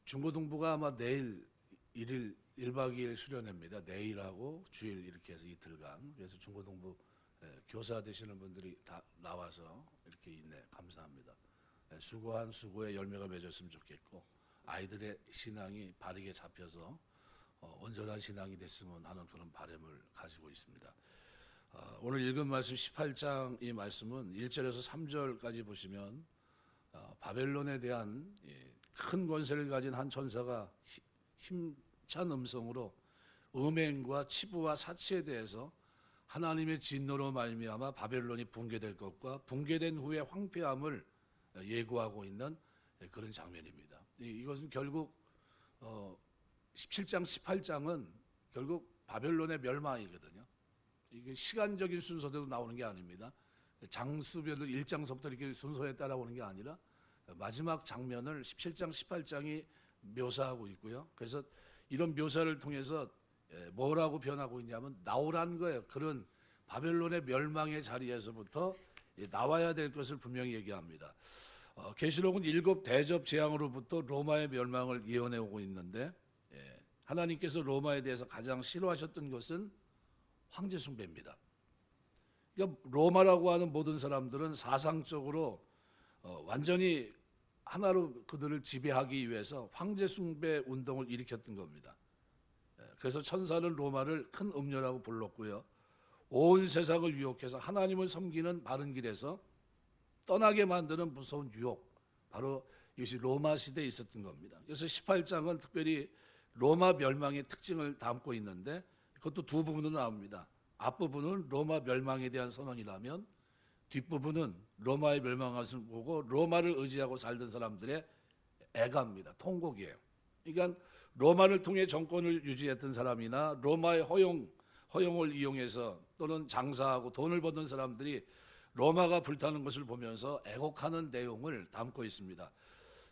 중고등부가 아마 내일 1박 2일 수련회입니다. 내일하고 주일 이렇게 해서 이틀간. 그래서 중고등부 교사 되시는 분들이 다 나와서 이렇게 있네. 감사합니다. 수고한 수고에 열매가 맺었으면 좋겠고 아이들의 신앙이 바르게 잡혀서 온전한 신앙이 됐으면 하는 그런 바람을 가지고 있습니다. 오늘 읽은 말씀 18장 이 말씀은 1절에서 3절까지 보시면 바벨론에 대한 큰 권세를 가진 한 천사가 힘찬 음성으로 음행과 치부와 사치에 대해서 하나님의 진노로 말미암아 바벨론이 붕괴될 것과 붕괴된 후의 황폐함을 예고하고 있는 그런 장면입니다. 이것은 결국 17장, 18장은 결국 바벨론의 멸망이거든요. 이게 시간적인 순서대로 나오는 게 아닙니다. 장수별로 1장서부터 이렇게 순서에 따라오는 게 아니라 마지막 장면을 17장, 18장이 묘사하고 있고요. 그래서 이런 묘사를 통해서 뭐라고 변하고 있냐면 나오라는 거예요. 그런 바벨론의 멸망의 자리에서부터 나와야 될 것을 분명히 얘기합니다. 계시록은 7 대접 재앙으로부터 로마의 멸망을 예언해 오고 있는데 하나님께서 로마에 대해서 가장 싫어하셨던 것은 황제 숭배입니다. 그러니까 로마라고 하는 모든 사람들은 사상적으로 완전히 하나로 그들을 지배하기 위해서 황제 숭배 운동을 일으켰던 겁니다. 그래서 천사는 로마를 큰 음녀라고 불렀고요. 온 세상을 유혹해서 하나님을 섬기는 바른 길에서 떠나게 만드는 무서운 유혹, 바로 이것이 로마 시대에 있었던 겁니다. 그래서 18장은 특별히 로마 멸망의 특징을 담고 있는데 그것도 두 부분으로 나옵니다. 앞부분은 로마 멸망에 대한 선언이라면 뒷부분은 로마의 멸망을 보고 로마를 의지하고 살던 사람들의 애가입니다. 통곡이에요. 그러니까 로마를 통해 정권을 유지했던 사람이나 로마의 허용을 이용해서 또는 장사하고 돈을 버는 사람들이 로마가 불타는 것을 보면서 애곡하는 내용을 담고 있습니다.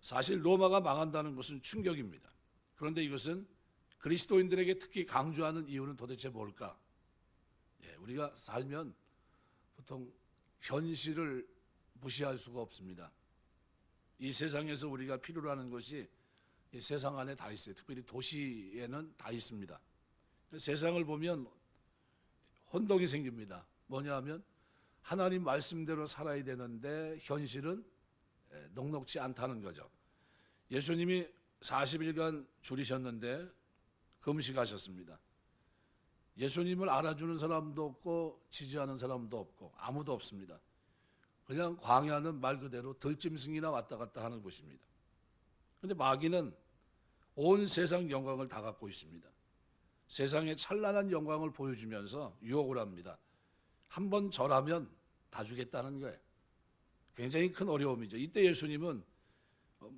사실 로마가 망한다는 것은 충격입니다. 그런데 이것은 그리스도인들에게 특히 강조하는 이유는 도대체 뭘까? 우리가 살면 보통 현실을 무시할 수가 없습니다. 이 세상에서 우리가 필요로 하는 것이 이 세상 안에 다 있어요. 특별히 도시에는 다 있습니다. 세상을 보면 혼동이 생깁니다. 뭐냐 하면 하나님 말씀대로 살아야 되는데 현실은 넉넉지 않다는 거죠. 예수님이 40일간 줄이셨는데 금식하셨습니다. 예수님을 알아주는 사람도 없고 지지하는 사람도 없고 아무도 없습니다. 그냥 광야는 말 그대로 들짐승이나 왔다 갔다 하는 곳입니다. 그런데 마귀는 온 세상 영광을 다 갖고 있습니다. 세상의 찬란한 영광을 보여주면서 유혹을 합니다. 한번 절하면 다 주겠다는 거예요. 굉장히 큰 어려움이죠. 이때 예수님은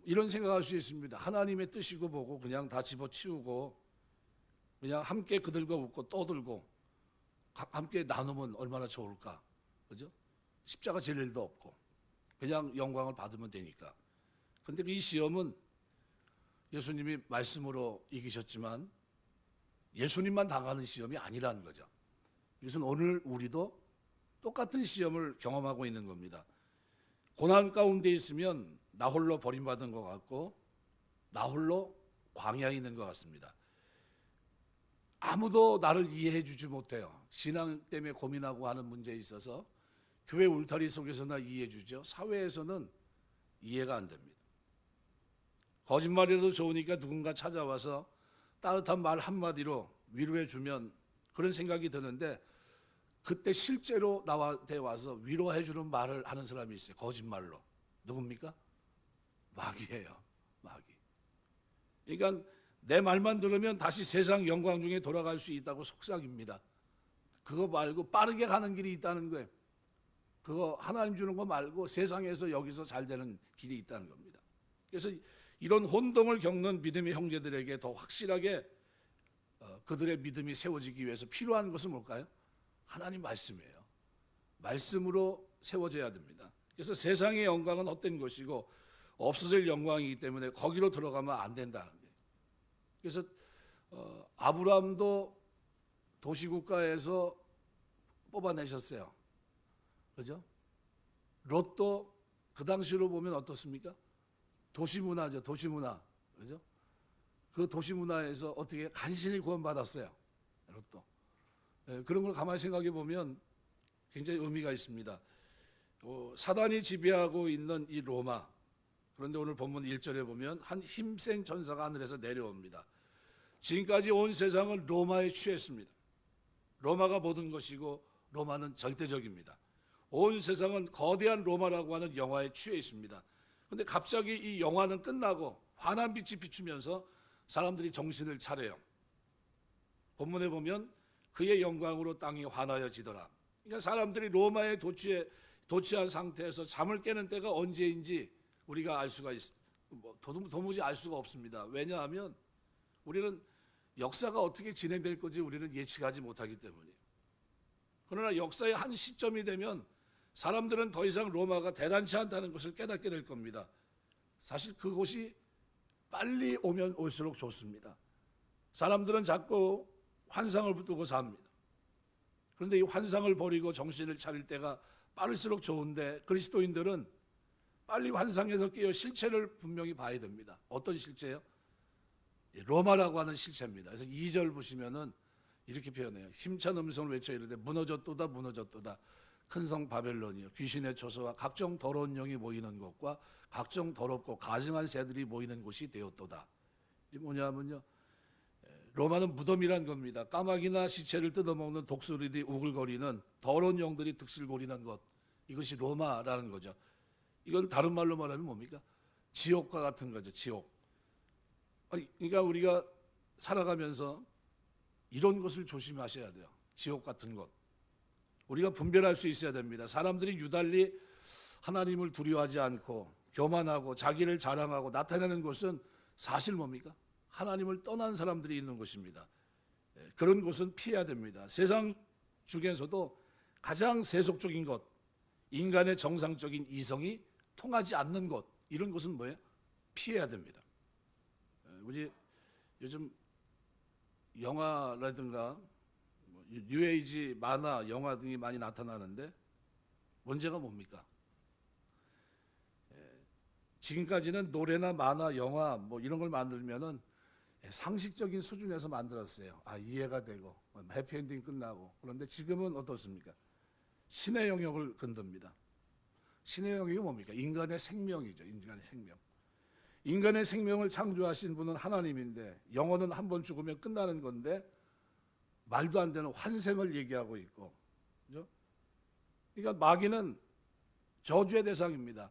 이런 생각할 수 있습니다. 하나님의 뜻이고 보고 그냥 다 집어치우고 그냥 함께 그들과 웃고 떠들고 함께 나누면 얼마나 좋을까, 그죠? 십자가 질 일도 없고 그냥 영광을 받으면 되니까. 그런데 이 시험은 예수님이 말씀으로 이기셨지만 예수님만 당하는 시험이 아니라는 거죠. 이것은 오늘 우리도 똑같은 시험을 경험하고 있는 겁니다. 고난 가운데 있으면 나 홀로 버림받은 것 같고 나 홀로 광야에 있는 것 같습니다. 아무도 나를 이해해 주지 못해요. 신앙 때문에 고민하고 하는 문제에 있어서 교회 울타리 속에서나 이해해 주죠. 사회에서는 이해가 안 됩니다. 거짓말이라도 좋으니까 누군가 찾아와서 따뜻한 말 한마디로 위로해 주면 그런 생각이 드는데 그때 실제로 나한테 와서 위로해 주는 말을 하는 사람이 있어요. 거짓말로. 누굽니까? 마귀예요. 마귀. 그러니까 내 말만 들으면 다시 세상 영광 중에 돌아갈 수 있다고 속삭입니다. 그거 말고 빠르게 가는 길이 있다는 거예요. 그거 하나님 주는 거 말고 세상에서 여기서 잘 되는 길이 있다는 겁니다. 그래서 이런 혼동을 겪는 믿음의 형제들에게 더 확실하게 그들의 믿음이 세워지기 위해서 필요한 것은 뭘까요? 하나님 말씀이에요. 말씀으로 세워져야 됩니다. 그래서 세상의 영광은 헛된 것이고 없어질 영광이기 때문에 거기로 들어가면 안 된다는 거예요. 그래서 아브라함도 도시국가에서 뽑아내셨어요. 그죠? 롯도 그 당시로 보면 어떻습니까? 도시문화죠. 도시문화. 그죠? 그 도시 문화에서 어떻게 간신히 구원받았어요. 롯도. 그런 걸 가만히 생각해 보면 굉장히 의미가 있습니다. 사단이 지배하고 있는 이 로마, 그런데 오늘 본문 1절에 보면 한 힘센 전사가 하늘에서 내려옵니다. 지금까지 온 세상은 로마에 취했습니다. 로마가 모든 것이고 로마는 절대적입니다. 온 세상은 거대한 로마라고 하는 영화에 취해 있습니다. 그런데 갑자기 이 영화는 끝나고 환한 빛이 비추면서 사람들이 정신을 차려요. 본문에 보면 그의 영광으로 땅이 환하여지더라. 그러니까 사람들이 로마에 도취한 상태에서 잠을 깨는 때가 언제인지 우리가 알 수가 도무지 알 수가 없습니다. 왜냐하면 우리는 역사가 어떻게 진행될 건지 우리는 예측하지 못하기 때문이에요. 그러나 역사의 한 시점이 되면 사람들은 더 이상 로마가 대단치 않다는 것을 깨닫게 될 겁니다. 사실 그곳이 빨리 오면 올수록 좋습니다. 사람들은 자꾸 환상을 붙들고 삽니다. 그런데 이 환상을 버리고 정신을 차릴 때가 빠를수록 좋은데 그리스도인들은 빨리 환상에서 깨어 실체를 분명히 봐야 됩니다. 어떤 실체요? 로마라고 하는 실체입니다. 그래서 2절 보시면은 이렇게 표현해요. 힘찬 음성을 외쳐 이르되 무너졌도다 무너졌도다 큰 성 바벨론이요 귀신의 초소와 각종 더러운 영이 모이는 곳과 각종 더럽고 가증한 새들이 모이는 곳이 되었도다. 이 뭐냐면요, 로마는 무덤이란 겁니다. 까마귀나 시체를 뜯어먹는 독수리들이 우글거리는 더러운 영들이 득실거리는 것, 이것이 로마라는 거죠. 이건 다른 말로 말하면 뭡니까? 지옥과 같은 거죠. 지옥. 그러니까 우리가 살아가면서 이런 것을 조심하셔야 돼요. 지옥 같은 것. 우리가 분별할 수 있어야 됩니다. 사람들이 유달리 하나님을 두려워하지 않고 교만하고 자기를 자랑하고 나타내는 것은 사실 뭡니까? 하나님을 떠난 사람들이 있는 곳입니다. 그런 곳은 피해야 됩니다. 세상 중에서도 가장 세속적인 것, 인간의 정상적인 이성이 통하지 않는 것, 이런 것은 뭐예요? 피해야 됩니다. 우리 요즘 영화라든가 뉴에이지 만화, 영화 등이 많이 나타나는데 문제가 뭡니까? 지금까지는 노래나 만화, 영화 이런 걸 만들면은 상식적인 수준에서 만들었어요. 이해가 되고 해피엔딩 끝나고. 그런데 지금은 어떻습니까? 신의 영역을 건듭니다. 신의 영역이 뭡니까? 인간의 생명이죠. 인간의 생명. 인간의 생명을 창조하신 분은 하나님인데 영혼은 한 번 죽으면 끝나는 건데 말도 안 되는 환생을 얘기하고 있고, 그죠? 그러니까 마귀는 저주의 대상입니다.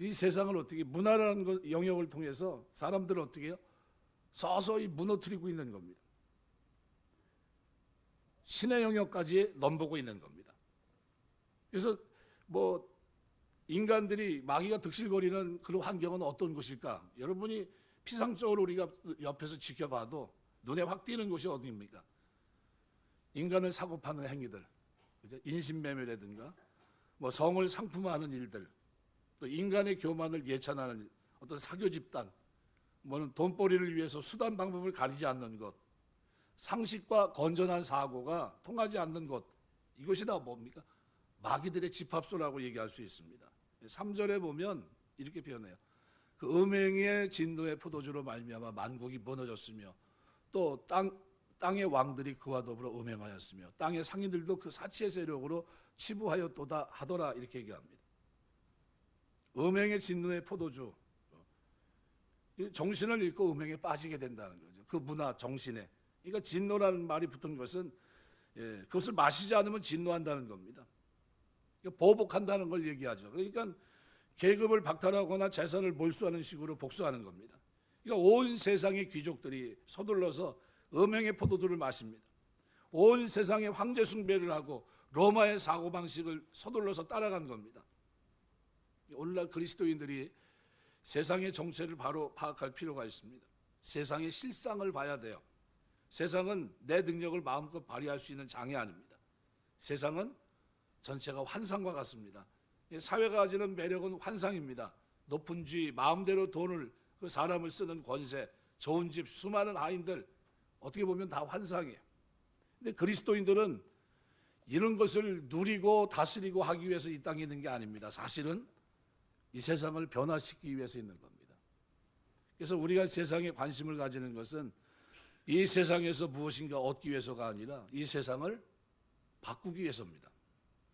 이 세상을 어떻게 문화라는 영역을 통해서 사람들을 어떻게 해요? 서서히 무너뜨리고 있는 겁니다. 신의 영역까지 넘보고 있는 겁니다. 그래서 인간들이 마귀가 득실거리는 그런 환경은 어떤 것일까? 여러분이 피상적으로 우리가 옆에서 지켜봐도 눈에 확 띄는 곳이 어디입니까? 인간을 사고 파는 행위들, 그죠? 인신매매라든가 성을 상품화하는 일들, 또 인간의 교만을 예찬하는 어떤 사교 집단, 돈벌이를 위해서 수단 방법을 가리지 않는 것, 상식과 건전한 사고가 통하지 않는 것, 이것이 다 뭡니까? 마귀들의 집합소라고 얘기할 수 있습니다. 3절에 보면 이렇게 표현해요. 그 음행의 진노의 포도주로 말미암아 만국이 무너졌으며 또 땅의 왕들이 그와 더불어 음행하였으며 땅의 상인들도 그 사치의 세력으로 치부하였도다 하더라, 이렇게 얘기합니다. 음행의 진노의 포도주, 정신을 잃고 음행에 빠지게 된다는 거죠. 그 문화, 정신에. 그러니까 진노라는 말이 붙은 것은 그것을 마시지 않으면 진노한다는 겁니다. 보복한다는 걸 얘기하죠. 그러니까 계급을 박탈하거나 재산을 몰수하는 식으로 복수하는 겁니다. 그러니까 온 세상의 귀족들이 서둘러서 음행의 포도주를 마십니다. 온 세상의 황제 숭배를 하고 로마의 사고방식을 서둘러서 따라간 겁니다. 오늘날 그리스도인들이 세상의 정체를 바로 파악할 필요가 있습니다. 세상의 실상을 봐야 돼요. 세상은 내 능력을 마음껏 발휘할 수 있는 장이 아닙니다. 세상은 전체가 환상과 같습니다. 사회가 가지는 매력은 환상입니다. 높은 쥐, 마음대로 돈을, 그 사람을 쓰는 권세, 좋은 집, 수많은 하인들, 어떻게 보면 다 환상이에요. 근데 그리스도인들은 이런 것을 누리고 다스리고 하기 위해서 이 땅에 있는 게 아닙니다. 사실은 이 세상을 변화시키기 위해서 있는 겁니다. 그래서 우리가 세상에 관심을 가지는 것은 이 세상에서 무엇인가 얻기 위해서가 아니라 이 세상을 바꾸기 위해서입니다.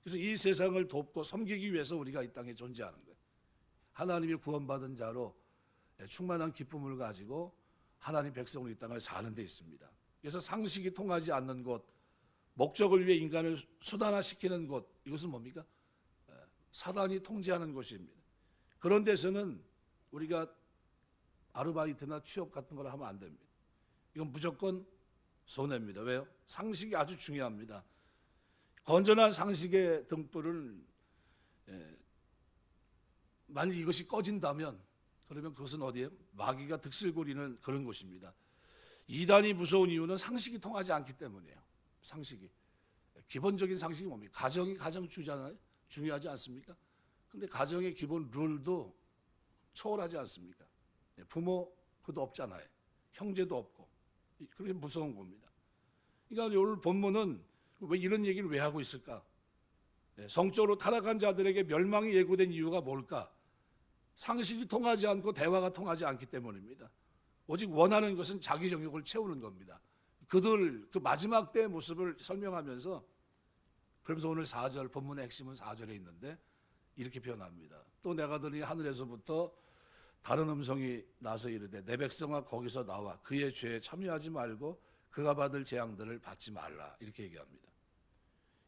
그래서 이 세상을 돕고 섬기기 위해서 우리가 이 땅에 존재하는 거예요. 하나님이 구원받은 자로 충만한 기쁨을 가지고 하나님 백성으로 이 땅을 사는 데 있습니다. 그래서 상식이 통하지 않는 곳, 목적을 위해 인간을 수단화시키는 곳, 이것은 뭡니까? 사단이 통제하는 곳입니다. 그런 데서는 우리가 아르바이트나 취업 같은 걸 하면 안 됩니다. 이건 무조건 손해입니다. 왜요? 상식이 아주 중요합니다. 건전한 상식의 등불은 만약 이것이 꺼진다면 그러면 그것은 어디에 마귀가 득실거리는 그런 곳입니다. 이단이 무서운 이유는 상식이 통하지 않기 때문이에요. 상식이. 기본적인 상식이 뭡니까? 가정이 가장 중요하지 않습니까? 그런데 가정의 기본 룰도 초월하지 않습니까? 부모 그도 없잖아요. 형제도 없고. 그렇게 무서운 겁니다. 그러니까 오늘 본문은 왜 이런 얘기를 왜 하고 있을까? 성적으로 타락한 자들에게 멸망이 예고된 이유가 뭘까? 상식이 통하지 않고 대화가 통하지 않기 때문입니다. 오직 원하는 것은 자기 정욕을 채우는 겁니다. 그들 그 마지막 때의 모습을 설명하면서 그러면서 오늘 4절 본문의 핵심은 4절에 있는데 이렇게 표현합니다. 또 내가 들으니 하늘에서부터 다른 음성이 나서 이르되 내 백성아 거기서 나와 그의 죄에 참여하지 말고 그가 받을 재앙들을 받지 말라 이렇게 얘기합니다.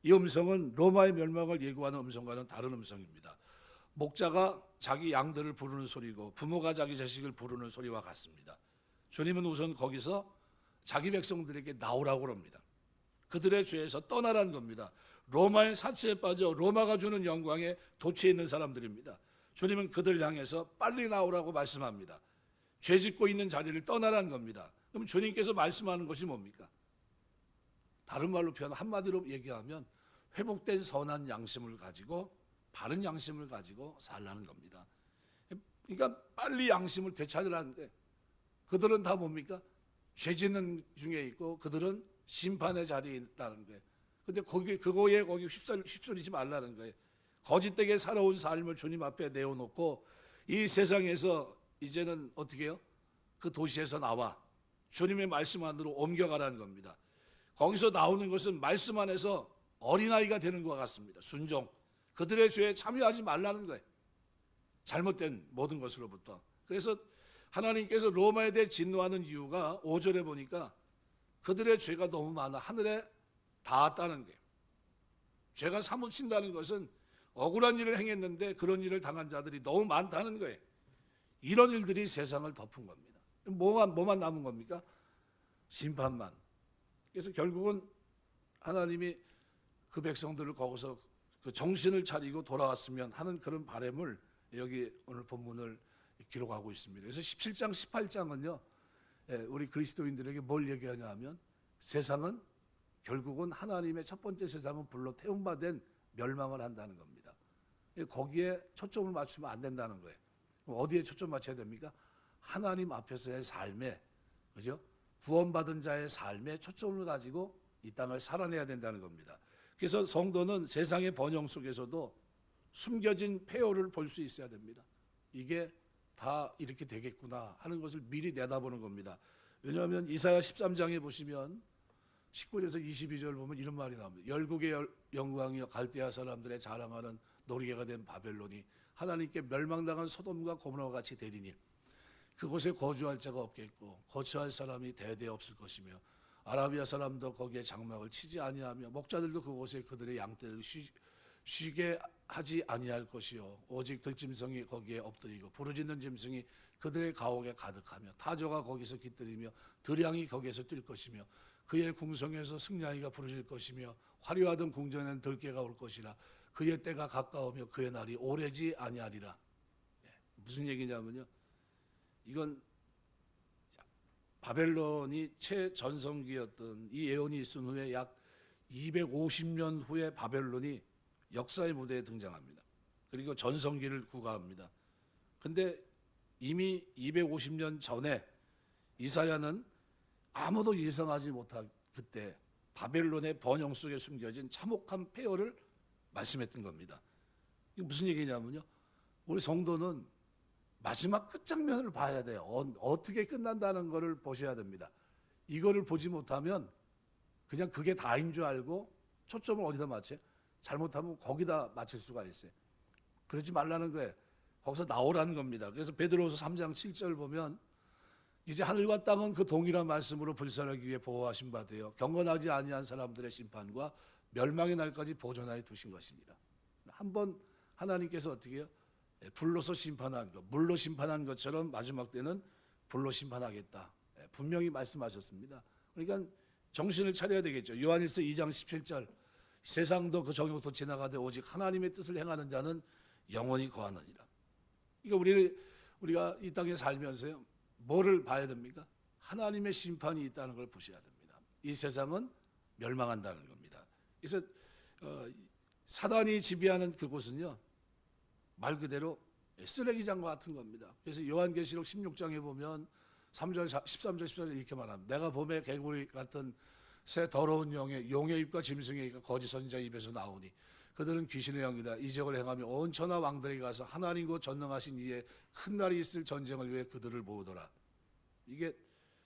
이 음성은 로마의 멸망을 예고하는 음성과는 다른 음성입니다. 목자가 자기 양들을 부르는 소리고 부모가 자기 자식을 부르는 소리와 같습니다. 주님은 우선 거기서 자기 백성들에게 나오라고 합니다. 그들의 죄에서 떠나라는 겁니다. 로마의 사치에 빠져 로마가 주는 영광에 도취해 있는 사람들입니다. 주님은 그들 향해서 빨리 나오라고 말씀합니다. 죄 짓고 있는 자리를 떠나라는 겁니다. 그럼 주님께서 말씀하는 것이 뭡니까? 다른 말로 표현 한마디로 얘기하면 회복된 선한 양심을 가지고 바른 양심을 가지고 살라는 겁니다. 그러니까 빨리 양심을 되찾으라는데 그들은 다 뭡니까? 죄 짓는 중에 있고 그들은 심판의 자리에 있다는 거예요. 근데 그거에 휩쓸리지 말라는 거예요. 거짓되게 살아온 삶을 주님 앞에 내어놓고 이 세상에서 이제는 어떻게 해요? 그 도시에서 나와 주님의 말씀 안으로 옮겨가라는 겁니다. 거기서 나오는 것은 말씀 안에서 어린아이가 되는 것 같습니다. 순종. 그들의 죄에 참여하지 말라는 거예요. 잘못된 모든 것으로부터. 그래서 하나님께서 로마에 대해 진노하는 이유가 5절에 보니까 그들의 죄가 너무 많아 하늘에 닿았다는 거예요. 죄가 사무친다는 것은 억울한 일을 행했는데 그런 일을 당한 자들이 너무 많다는 거예요. 이런 일들이 세상을 덮은 겁니다. 뭐만 남은 겁니까? 심판만. 그래서 결국은 하나님이 그 백성들을 거기서 그 정신을 차리고 돌아왔으면 하는 그런 바람을 여기 오늘 본문을 기록하고 있습니다. 그래서 17장, 18장은요, 우리 그리스도인들에게 뭘 얘기하냐 하면 세상은 결국은 하나님의 첫 번째 세상은 불로 태움받은 멸망을 한다는 겁니다. 거기에 초점을 맞추면 안 된다는 거예요. 어디에 초점 맞춰야 됩니까? 하나님 앞에서의 삶에, 그죠? 구원받은 자의 삶에 초점을 가지고 이 땅을 살아내야 된다는 겁니다. 그래서 성도는 세상의 번영 속에서도 숨겨진 폐허를 볼 수 있어야 됩니다. 이게 다 이렇게 되겠구나 하는 것을 미리 내다보는 겁니다. 왜냐하면 이사야 13장에 보시면 19절에서 22절 보면 이런 말이 나옵니다. 열국의 영광이여 갈대아 사람들의 자랑하는 놀이개가 된 바벨론이 하나님께 멸망당한 소돔과 고모라와 같이 되리니 그곳에 거주할 자가 없겠고 거처할 사람이 대대 없을 것이며 아라비아 사람도 거기에 장막을 치지 아니하며 목자들도 그곳에 그들의 양떼를 쉬게 하지 아니할 것이요 오직 들짐승이 거기에 엎드리고 부르짖는 짐승이 그들의 가옥에 가득하며 타조가 거기서 깃들이며 들양이 거기에서 뛸 것이며 그의 궁성에서 승냥이가 부르짖을 것이며 화려하던 궁전에는 들깨가 올 것이라 그의 때가 가까우며 그의 날이 오래지 아니하리라. 무슨 얘기냐면요, 이건 바벨론이 최전성기였던 이 예언이 있은 후에 약 250년 후에 바벨론이 역사의 무대에 등장합니다. 그리고 전성기를 구가합니다. 근데 이미 250년 전에 이사야는 아무도 예상하지 못한 그때 바벨론의 번영 속에 숨겨진 참혹한 폐허를 말씀했던 겁니다. 이게 무슨 얘기냐면요, 우리 성도는 마지막 끝장면을 봐야 돼요. 어떻게 끝난다는 것을 보셔야 됩니다. 이거를 보지 못하면 그냥 그게 다인 줄 알고 초점을 어디다 맞춰요? 잘못하면 거기다 맞출 수가 있어요. 그러지 말라는 거예요. 거기서 나오라는 겁니다. 그래서 베드로후서 3장 7절 보면 이제 하늘과 땅은 그 동일한 말씀으로 불살하기 위해 보호하신 바 되어 경건하지 아니한 사람들의 심판과 멸망의 날까지 보존하여 두신 것입니다. 한번 하나님께서 어떻게 해요? 불로서 심판한 것, 물로 심판한 것처럼 마지막 때는 불로 심판하겠다. 분명히 말씀하셨습니다. 그러니까 정신을 차려야 되겠죠. 요한일서 2장 17절 세상도 그 정욕도 지나가되 오직 하나님의 뜻을 행하는 자는 영원히 거하느니라. 이거 우리가 이 땅에 살면서요, 뭐를 봐야 됩니까? 하나님의 심판이 있다는 걸 보셔야 됩니다. 이 세상은 멸망한다는 겁니다. 그래서 사단이 지배하는 그곳은요, 말 그대로 쓰레기장과 같은 겁니다. 그래서 요한계시록 16장에 보면 3절, 13절, 14절 이렇게 말합니다. 내가 봄에 개구리 같은 새 더러운 용의 입과 짐승의 입과 거짓 선지자 입에서 나오니 그들은 귀신의 영이다. 이적을 행하며 온 천하 왕들에게 가서 하나님과 전능하신 이에 큰 날이 있을 전쟁을 위해 그들을 모으더라. 이게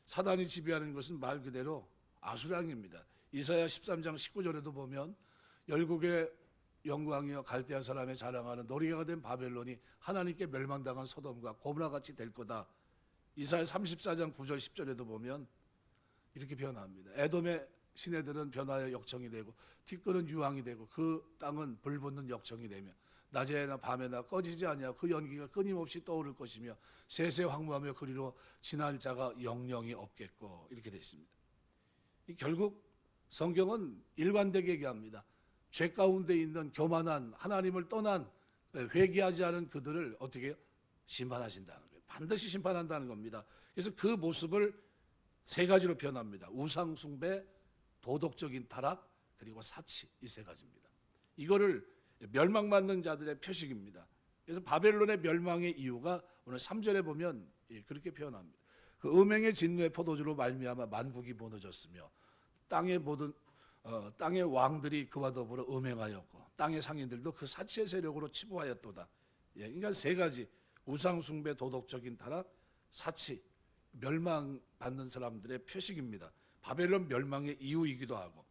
사단이 지배하는 것은 말 그대로 아수랑입니다. 이사야 13장 19절에도 보면 열국의 영광이여 갈대아 사람의 자랑하는 놀이가 된 바벨론이 하나님께 멸망당한 소돔과 고모라같이 될 거다. 이사야 34장 9절 10절에도 보면 이렇게 변화합니다. 에돔의 시내들은 변화의 역청이 되고 티끌은 유황이 되고 그 땅은 불붙는 역청이 되며 낮에나 밤에나 꺼지지 아니하고 그 연기가 끊임없이 떠오를 것이며 세세 황무하며 그리로 지날 자가 영영이 없겠고 이렇게 되어 있습니다. 결국 성경은 일관되게 얘기합니다. 죄 가운데 있는 교만한 하나님을 떠난 회개하지 않은 그들을 어떻게 해요? 심판하신다는 거예요. 반드시 심판한다는 겁니다. 그래서 그 모습을 세 가지로 표현합니다. 우상 숭배, 도덕적인 타락, 그리고 사치, 이 세 가지입니다. 이거를 멸망받는 자들의 표식입니다. 그래서 바벨론의 멸망의 이유가 오늘 3절에 보면 그렇게 표현합니다. 그 음행의 진노의 포도주로 말미암아 만국이 무너졌으며 땅의 왕들이 그와 더불어 음행하였고 땅의 상인들도 그 사치의 세력으로 치부하였도다. 그러니까 세 가지, 우상 숭배, 도덕적인 타락, 사치, 멸망받는 사람들의 표식입니다. 바벨론 멸망의 이유이기도 하고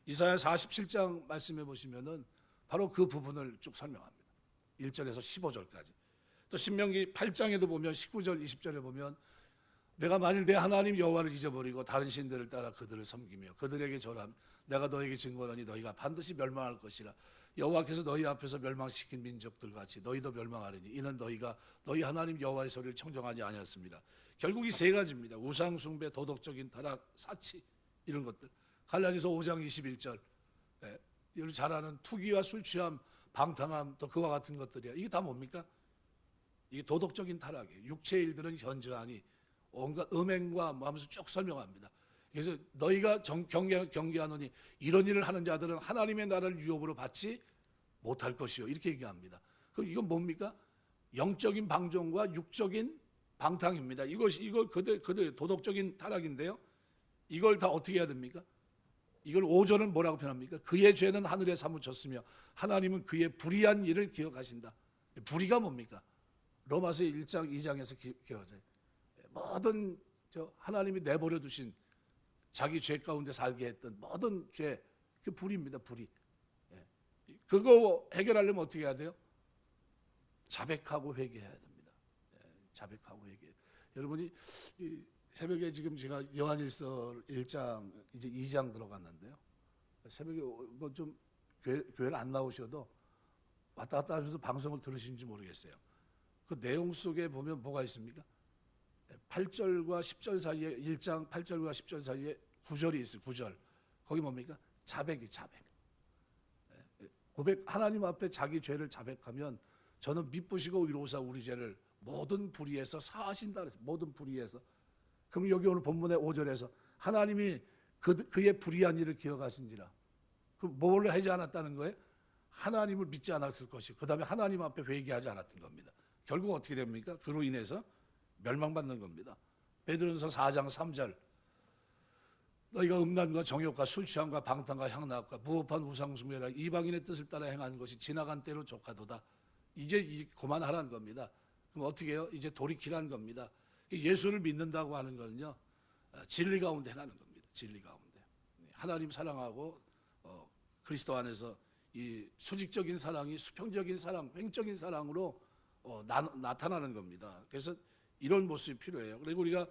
이사야 47장 말씀해 보시면은 바로 그 부분을 쭉 설명합니다. 1절에서 15절까지. 또 신명기 8장에도 보면 19절 20절에 보면 내가 만일 내 하나님 여호와를 잊어버리고 다른 신들을 따라 그들을 섬기며 그들에게 절하면 내가 너에게 증거하니 너희가 반드시 멸망할 것이라. 여호와께서 너희 앞에서 멸망시킨 민족들 같이 너희도 멸망하리니 이는 너희가 너희 하나님 여호와의 소리를 청정하지 아니었습니다. 결국 이 세 가지입니다. 우상 숭배, 도덕적인 타락, 사치, 이런 것들. 갈라디아서 5장 21절 여러분 잘 아는 투기와 술 취함, 방탕함, 또 그와 같은 것들이야. 이게 다 뭡니까? 이게 도덕적인 타락이에요. 육체의 일들은 현저하니 온갖 음행과 뭐 하면서 쭉 설명합니다. 그래서 너희가 경계하노니 이런 일을 하는 자들은 하나님의 나라를 유업으로 받지 못할 것이요. 이렇게 얘기합니다. 그럼 이건 뭡니까? 영적인 방종과 육적인 방탕입니다. 이거 그들 도덕적인 타락인데요. 이걸 다 어떻게 해야 됩니까? 이걸 5절은 뭐라고 표현합니까? 그의 죄는 하늘에 사무쳤으며 하나님은 그의 불의한 일을 기억하신다. 불의가 뭡니까? 로마서 1장 2장에서 기억하죠. 모든 하나님이 내버려 두신 자기 죄 가운데 살게 했던 모든 죄, 그 불의입니다. 불의. 그거 해결하려면 어떻게 해야 돼요? 자백하고 회개해야 됩니다. 자백하고 회개. 여러분이 새벽에 지금 제가 요한일서 1장 이제 2장 들어갔는데요. 새벽에 뭐 좀 교회를 안 나오셔도 왔다 갔다 하면서 방송을 들으시는지 모르겠어요. 그 내용 속에 보면 뭐가 있습니까? 8절과 10절 사이에 1장 8절과 10절 사이에 9절이 있어요. 9절. 거기 뭡니까? 자백. 고백, 하나님 앞에 자기 죄를 자백하면 저는 미쁘시고 위로사 우리 죄를 모든 불의에서 사하신다 그랬어요. 모든 불의에서. 그럼 여기 오늘 본문의 5절에서 하나님이 그의 불의한 일을 기억하신지라. 그럼 뭘 하지 않았다는 거예요? 하나님을 믿지 않았을 것이고 그 다음에 하나님 앞에 회개하지 않았던 겁니다. 결국 어떻게 됩니까? 그로 인해서 멸망받는 겁니다. 베드로전서 4장 3절 너희가 음란과 정욕과 술 취함과 방탕과 향락과 무법한 우상숭배라 이방인의 뜻을 따라 행하는 것이 지나간 때로 족하도다. 이제 그만하라는 겁니다. 그럼 어떻게 해요? 이제 돌이키라는 겁니다. 예수를 믿는다고 하는 거는요, 진리 가운데 행하는 겁니다. 진리 가운데. 하나님 사랑하고 그리스도 안에서 이 수직적인 사랑이 수평적인 사랑, 횡적인 사랑으로 나타나는 겁니다. 그래서 이런 모습이 필요해요. 그리고 우리가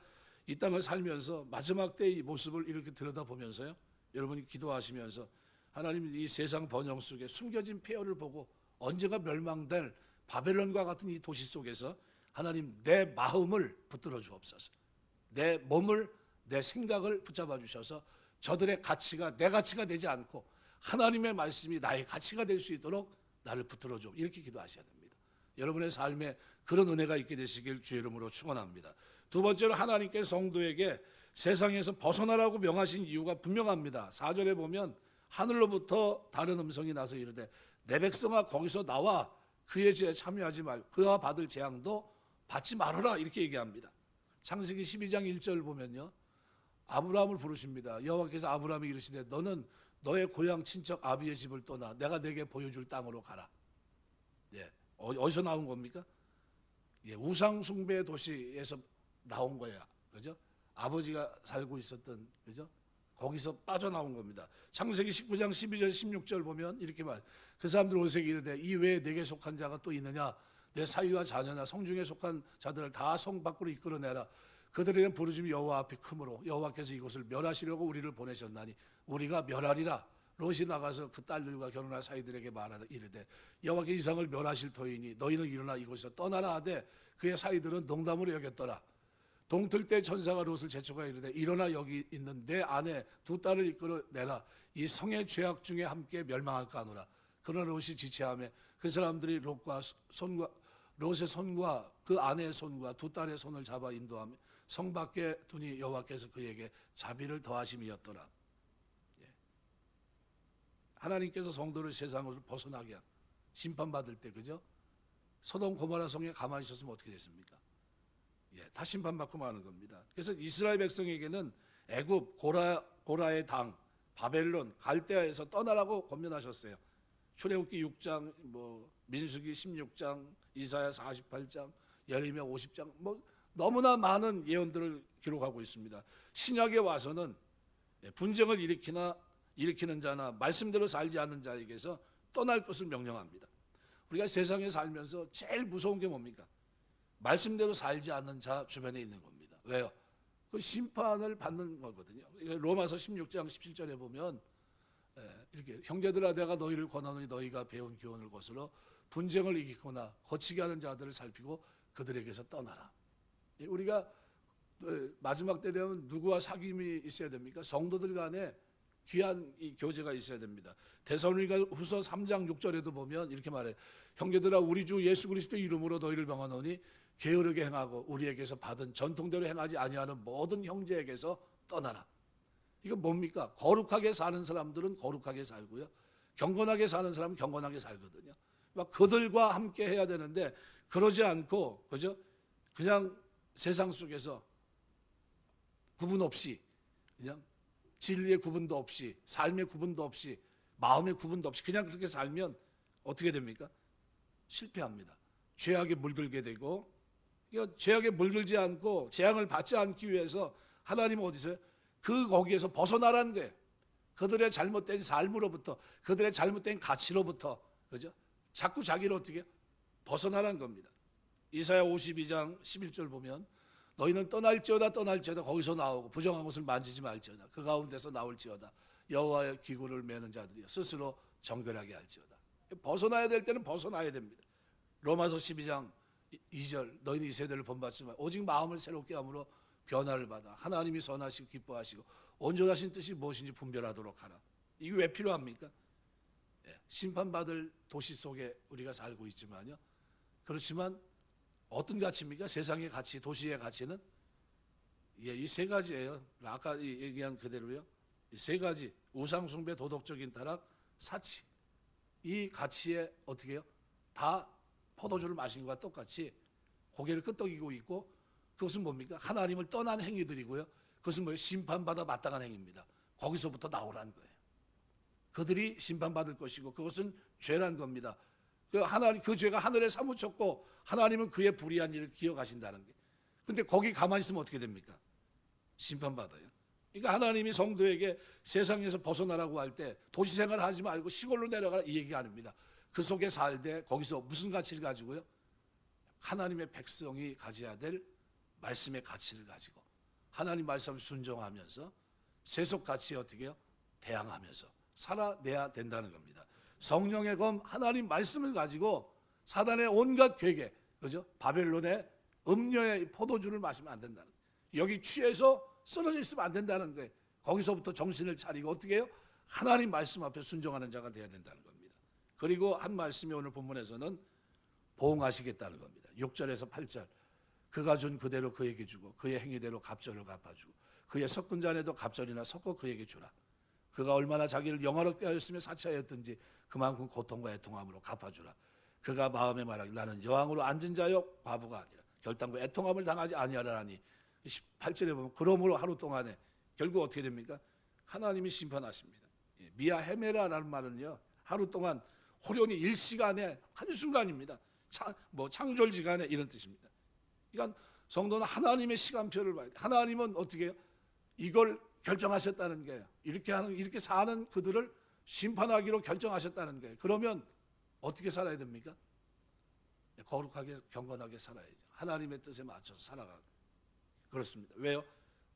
이 땅을 살면서 마지막 때 이 모습을 이렇게 들여다보면서요, 여러분이 기도하시면서 하나님 이 세상 번영 속에 숨겨진 폐허를 보고 언제가 멸망될 바벨론과 같은 이 도시 속에서 하나님 내 마음을 붙들어 주옵소서. 내 몸을, 내 생각을 붙잡아 주셔서 저들의 가치가 내 가치가 되지 않고 하나님의 말씀이 나의 가치가 될 수 있도록 나를 붙들어 줘. 이렇게 기도하셔야 됩니다. 여러분의 삶에 그런 은혜가 있게 되시길 주의 이름으로 축원합니다. 두 번째로 하나님께 성도에게 세상에서 벗어나라고 명하신 이유가 분명합니다. 4절에 보면 하늘로부터 다른 음성이 나서 이르되 내 백성아 거기서 나와 그의 죄에 참여하지 말고 그와 받을 재앙도 받지 말아라 이렇게 얘기합니다. 창세기 12장 1절 보면요, 아브라함을 부르십니다. 여호와께서 아브라함이 이르시되 너는 너의 고향 친척 아비의 집을 떠나 내가 내게 보여줄 땅으로 가라. 예, 어디서 나온 겁니까? 예, 우상 숭배 도시에서 나온 거야. 그죠? 아버지가 살고 있었던, 그죠? 거기서 빠져나온 겁니다. 창세기 19장 12절 16절 보면 이렇게 말. 그 사람들 오세기 이르되 이 외에 내게 속한 자가 또 있느냐? 내 사위와 자녀나 성중에 속한 자들을 다 성 밖으로 이끌어내라. 그들에게는 부르짖음이 여호와 앞에 크므로 여호와께서 이곳을 멸하시려고 우리를 보내셨나니 우리가 멸하리라. 롯이 나가서 그 딸들과 결혼할 사이들에게 말하되 이르되 여호와께 이상을 멸하실 터이니 너희는 일어나 이곳에서 떠나라 하되 그의 사이들은 농담으로 여겼더라. 동틀 때 천사가 롯을 재촉하여 이르되 일어나 여기 있는 내 아내 두 딸을 이끌어내라. 이 성의 죄악 중에 함께 멸망할까 하노라. 그러나 롯이 지체하며 그 사람들이 롯의 손과 그 아내의 손과 두 딸의 손을 잡아 인도하며 성 밖에 두니 여호와께서 그에게 자비를 더하심이었더라. 예. 하나님께서 성도를 세상으로 벗어나게 심판받을 때, 그죠? 소돔 고모라 성에 가만히 있었으면 어떻게 됐습니까? 예, 다 심판받고 마는 겁니다. 그래서 이스라엘 백성에게는 애굽, 고라의 당, 바벨론, 갈대아에서 떠나라고 권면하셨어요. 출애굽기 6장, 민수기 16장, 이사야 48장, 예레미야 50장, 너무나 많은 예언들을 기록하고 있습니다. 신약에 와서는 분쟁을 일으키는 자나 말씀대로 살지 않는 자에게서 떠날 것을 명령합니다. 우리가 세상에 살면서 제일 무서운 게 뭡니까? 말씀대로 살지 않는 자 주변에 있는 겁니다. 왜요? 그 심판을 받는 거거든요. 로마서 16장 17절에 보면 이렇게 형제들아 내가 너희를 권하노니 너희가 배운 교훈을 거스러 분쟁을 이기거나 거치게 하는 자들을 살피고 그들에게서 떠나라. 우리가 마지막 때 되면 누구와 사귐이 있어야 됩니까? 성도들 간에 귀한 이 교제가 있어야 됩니다. 데살로니가 후서 3장 6절에도 보면 이렇게 말해 형제들아 우리 주 예수 그리스도 이름으로 너희를 명하노니 게으르게 행하고 우리에게서 받은 전통대로 행하지 아니하는 모든 형제에게서 떠나라. 이거 뭡니까? 거룩하게 사는 사람들은 거룩하게 살고요, 경건하게 사는 사람은 경건하게 살거든요. 막 그들과 함께 해야 되는데 그러지 않고, 그죠? 그냥 세상 속에서 구분 없이, 그냥 진리의 구분도 없이, 삶의 구분도 없이, 마음의 구분도 없이 그냥 그렇게 살면 어떻게 됩니까? 실패합니다. 죄악에 물들게 되고, 죄악에 물들지 않고 재앙을 받지 않기 위해서 하나님은 어디서요? 거기에서 벗어나라는 거예요. 그들의 잘못된 삶으로부터, 그들의 잘못된 가치로부터, 그죠? 자꾸 자기를 어떻게 해요? 벗어나라는 겁니다. 이사야 52장 11절 보면 너희는 떠날지어다 거기서 나오고 부정한 것을 만지지 말지어다 그 가운데서 나올지어다 여호와의 기구를 매는 자들이여 스스로 정결하게 할지어다. 벗어나야 될 때는 벗어나야 됩니다. 로마서 12장 2절 너희는 이 세대를 본받지만 오직 마음을 새롭게 함으로 변화를 받아 하나님이 선하시고 기뻐하시고 온전하신 뜻이 무엇인지 분별하도록 하라. 이게 왜 필요합니까? 심판받을 도시 속에 우리가 살고 있지만요, 그렇지만 어떤 가치입니까? 세상의 가치, 도시의 가치는 이 세 가지예요. 아까 얘기한 그대로요. 이 세 가지, 우상 숭배, 도덕적인 타락, 사치. 이 가치에 어떻게 해요? 다 포도주를 마신 것과 똑같이 고개를 끄덕이고 있고, 그것은 뭡니까? 하나님을 떠난 행위들이고요. 그것은 뭐예요? 심판받아 마땅한 행위입니다. 거기서부터 나오라는 거예요. 그들이 심판받을 것이고 그것은 죄란 겁니다. 그 죄가 하늘에 사무쳤고 하나님은 그의 불의한 일을 기억하신다는 게. 근데 거기 가만히 있으면 어떻게 됩니까? 심판받아요. 그러니까 하나님이 성도에게 세상에서 벗어나라고 할 때 도시 생활을 하지 말고 시골로 내려가라 이 얘기가 아닙니다. 그 속에 살되 거기서 무슨 가치를 가지고요? 하나님의 백성이 가져야 될 말씀의 가치를 가지고 하나님 말씀을 순종하면서 세속 가치에 어떻게 해요? 대항하면서 살아내야 된다는 겁니다. 성령의 검 하나님 말씀을 가지고 사단의 온갖 괴계, 그죠? 바벨론의 음료의 포도주를 마시면 안 된다는 거예요. 여기 취해서 쓰러져 있으면 안 된다는 거예요. 거기서부터 정신을 차리고 어떻게 해요? 하나님 말씀 앞에 순종하는 자가 되어야 된다는 겁니다. 그리고 한 말씀이 오늘 본문에서는 보응하시겠다는 겁니다. 6절에서 8절. 그가 준 그대로 그에게 주고 그의 행위대로 갑절을 갚아주고 그의 섞은 잔에도 갑절이나 섞어 그에게 주라. 그가 얼마나 자기를 영화롭게 하였으며 사치하였든지 그만큼 고통과 애통함으로 갚아주라. 그가 마음에 말하기 나는 여왕으로 앉은 자여 과부가 아니라 결단과 애통함을 당하지 아니하라니. 18절에 보면 그러므로 하루 동안에 결국 어떻게 됩니까? 하나님이 심판하십니다. 미아 헤메라라는 말은요, 하루 동안 호련히 일시간에 한순간입니다. 창졸지간에 이런 뜻입니다. 그러니까 성도는 하나님의 시간표를 봐야 돼요. 하나님은 어떻게 해요? 이걸 결정하셨다는 거예요. 이렇게 사는 그들을 심판하기로 결정하셨다는 거예요. 그러면 어떻게 살아야 됩니까? 거룩하게 경건하게 살아야죠. 하나님의 뜻에 맞춰서 살아가는. 그렇습니다. 왜요?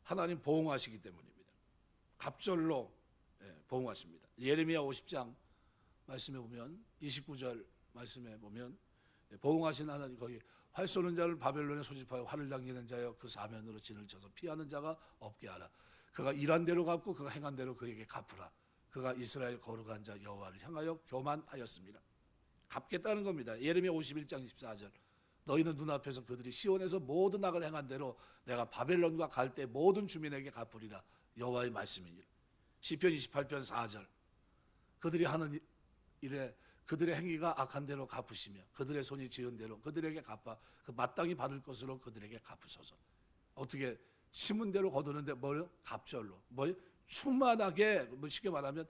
하나님 보응하시기 때문입니다. 갑절로 보응하십니다. 예레미야 50장 말씀에 보면 29절 말씀에 보면 보응하신 하나님 거기 활 쏘는 자를 바벨론에 소집하여 활을 당기는 자여 그 사면으로 진을 쳐서 피하는 자가 없게 하라. 그가 일한 대로 갚고 그가 행한 대로 그에게 갚으라. 그가 이스라엘 거룩한 자 여호와를 향하여 교만하였습니다. 갚겠다는 겁니다. 예레미야 51장 24절. 너희는 눈앞에서 그들이 시온에서 모든 악을 행한 대로 내가 바벨론과 갈대 모든 주민에게 갚으리라. 여호와의 말씀이니라. 시편 28편 4절. 그들이 하는 일에 그들의 행위가 악한 대로 갚으시며 그들의 손이 지은 대로 그들에게 갚아 그 마땅히 받을 것으로 그들에게 갚으소서. 어떻게 심은 대로 거두는데 뭐요? 갑절로. 뭐요? 충만하게, 쉽게 말하면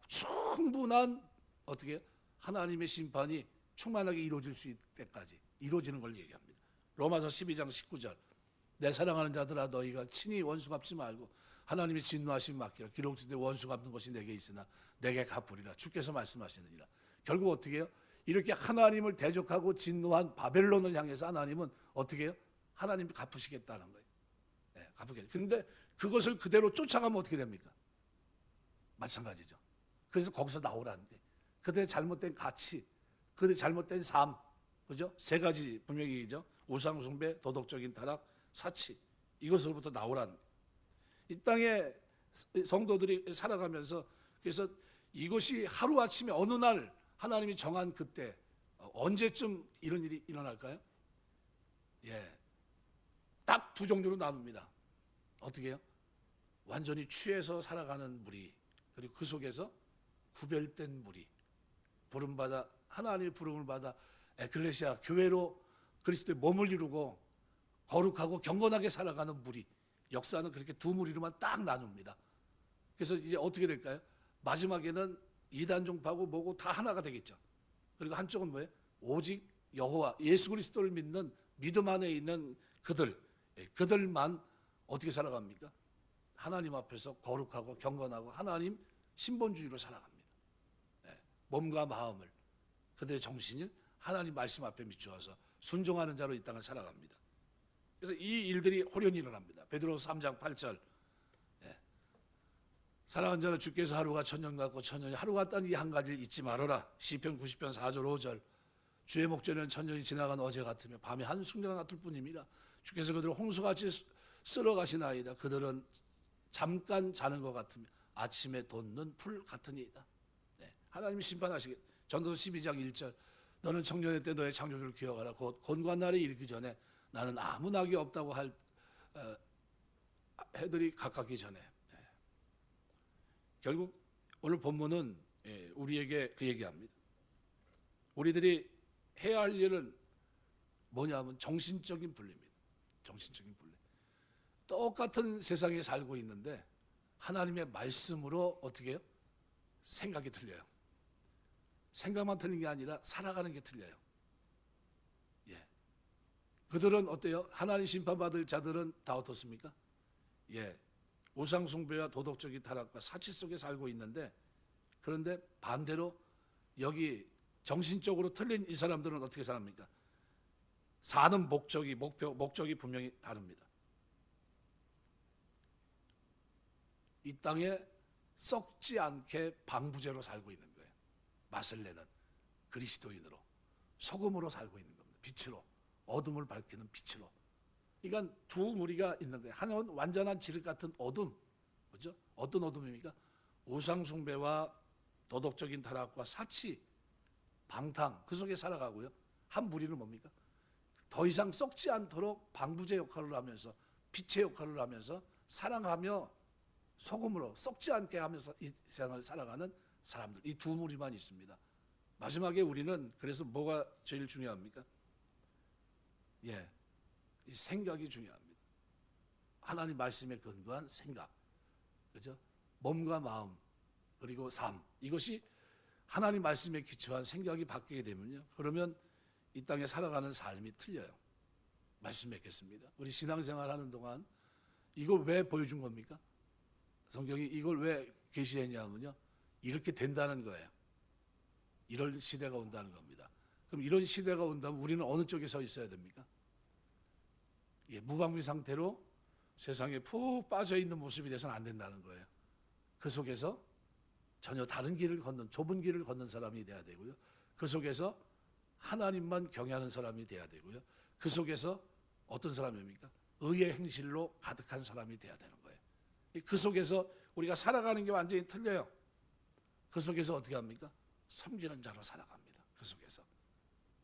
충분한 어떻게 하나님의 심판이 충만하게 이루어질 수 있을 때까지 이루어지는 걸 얘기합니다. 로마서 12장 19절. 내 사랑하는 자들아 너희가 친히 원수 갚지 말고 하나님의 진노하심 맡기라. 기록되되 원수 갚는 것이 내게 있으나 내게 갚으리라. 주께서 말씀하시느니라. 결국 어떻게 해요? 이렇게 하나님을 대적하고 진노한 바벨론을 향해서 하나님은 어떻게 해요? 하나님 갚으시겠다는 거예요. 네, 갚으겠다. 그런데 그것을 그대로 쫓아가면 어떻게 됩니까? 마찬가지죠. 그래서 거기서 나오라는 게 그들의 잘못된 가치, 그들의 잘못된 삶, 그죠? 세 가지 분명히죠. 우상 숭배, 도덕적인 타락, 사치. 이것으로부터 나오라는 거예요. 이 땅에 성도들이 살아가면서 그래서 이것이 하루아침에 어느 날 하나님이 정한 그때 언제쯤 이런 일이 일어날까요? 딱 두 종류로 나눕니다. 어떻게 해요? 완전히 취해서 살아가는 무리, 그리고 그 속에서 구별된 무리, 부름받아 하나님의 부름을 받아 에클레시아 교회로 그리스도의 몸을 이루고 거룩하고 경건하게 살아가는 무리. 역사는 그렇게 두 무리로만 딱 나눕니다. 그래서 이제 어떻게 될까요? 마지막에는 이단 종파고 뭐고 다 하나가 되겠죠. 그리고 한쪽은 뭐예요? 오직 여호와 예수 그리스도를 믿는 믿음 안에 있는 그들만 어떻게 살아갑니까? 하나님 앞에서 거룩하고 경건하고 하나님 신본주의로 살아갑니다. 몸과 마음을 그들의 정신을 하나님 말씀 앞에 비추어서 순종하는 자로 이 땅을 살아갑니다. 그래서 이 일들이 호련히 일어납니다. 베드로서 3장 8절. 사랑하는 자는 주께서 하루가 천년 같고 천년이 하루 같다는 이 한 가지를 잊지 말아라. 시편 90편 4절 5절. 주의 목전에는 천년이 지나간 어제 같으며 밤이 한순간 같을 뿐입니다. 주께서 그들을 홍수같이 쓸어가시나이다. 그들은 잠깐 자는 것 같으며 아침에 돋는 풀 같으니이다. 하나님이 심판하시겠. 전도서 12장 1절. 너는 청년의 때 너의 창조주를 기억하라. 곧 곤고한 날이 이르기 전에 나는 아무 낙이 없다고 할 해들이 가깝기 전에. 결국 오늘 본문은 우리에게 그 얘기합니다. 우리들이 해야 할 일은 뭐냐면 정신적인 분리입니다. 정신적인 분리. 똑같은 세상에 살고 있는데 하나님의 말씀으로 어떻게 해요? 생각이 틀려요. 생각만 틀린 게 아니라 살아가는 게 틀려요. 예. 그들은 어때요? 하나님 심판받을 자들은 다 어떻습니까? 예. 우상 숭배와 도덕적인 타락과 사치 속에 살고 있는데, 그런데 반대로 여기 정신적으로 틀린 이 사람들은 어떻게 살합니까? 사는 목적이 분명히 다릅니다. 이 땅에 썩지 않게 방부제로 살고 있는 거예요. 맛을 내는 그리스도인으로, 소금으로 살고 있는 겁니다. 빛으로, 어둠을 밝히는 빛으로. 그러니까 두 무리가 있는 거예요. 하나는 완전한 지륵 같은 어둠, 그죠? 어떤 어둠입니까? 우상 숭배와 도덕적인 타락과 사치, 방탕, 그 속에 살아가고요. 한 무리는 뭡니까? 더 이상 썩지 않도록 방부제 역할을 하면서, 빛의 역할을 하면서 사랑하며 소금으로 썩지 않게 하면서 이 세상을 살아가는 사람들, 이 두 무리만 있습니다. 마지막에 우리는 그래서 뭐가 제일 중요합니까? 예, 이 생각이 중요합니다. 하나님 말씀에 근거한 생각, 그죠? 몸과 마음 그리고 삶, 이것이 하나님 말씀에 기초한 생각이 바뀌게 되면요, 그러면 이 땅에 살아가는 삶이 틀려요. 말씀 맺겠습니다. 우리 신앙생활하는 동안 이걸 왜 보여준 겁니까? 성경이 이걸 왜 계시했냐면요, 이렇게 된다는 거예요. 이럴 시대가 온다는 겁니다. 그럼 이런 시대가 온다면 우리는 어느 쪽에 서 있어야 됩니까? 예, 무방비 상태로 세상에 푹 빠져 있는 모습이 돼서는 안 된다는 거예요. 그 속에서 전혀 다른 길을 걷는, 좁은 길을 걷는 사람이 돼야 되고요. 그 속에서 하나님만 경외하는 사람이 돼야 되고요. 그 속에서 어떤 사람입니까? 의의 행실로 가득한 사람이 돼야 되는 거예요. 그 속에서 우리가 살아가는 게 완전히 틀려요. 그 속에서 어떻게 합니까? 섬기는 자로 살아갑니다. 그 속에서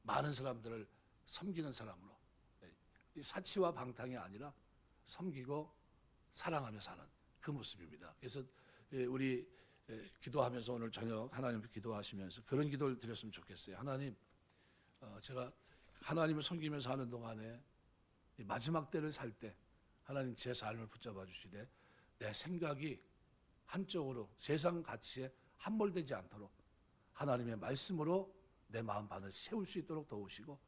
많은 사람들을 섬기는 사람으로, 사치와 방탕이 아니라 섬기고 사랑하며 사는 그 모습입니다. 그래서 우리 기도하면서 오늘 저녁 하나님 앞에 기도하시면서 그런 기도를 드렸으면 좋겠어요. 하나님, 제가 하나님을 섬기면서 하는 동안에 마지막 때를 살 때 하나님 제 삶을 붙잡아 주시되 내 생각이 한쪽으로 세상 가치에 함몰되지 않도록 하나님의 말씀으로 내 마음판을 세울 수 있도록 도우시고,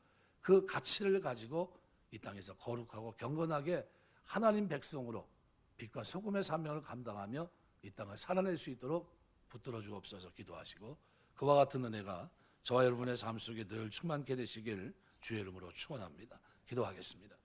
그 가치를 가지고 이 땅에서 거룩하고 경건하게 하나님 백성으로 빛과 소금의 사명을 감당하며 이 땅을 살아낼 수 있도록 붙들어 주옵소서. 기도하시고 그와 같은 은혜가 저와 여러분의 삶 속에 늘 충만케 되시길 주의 이름으로 축원합니다. 기도하겠습니다.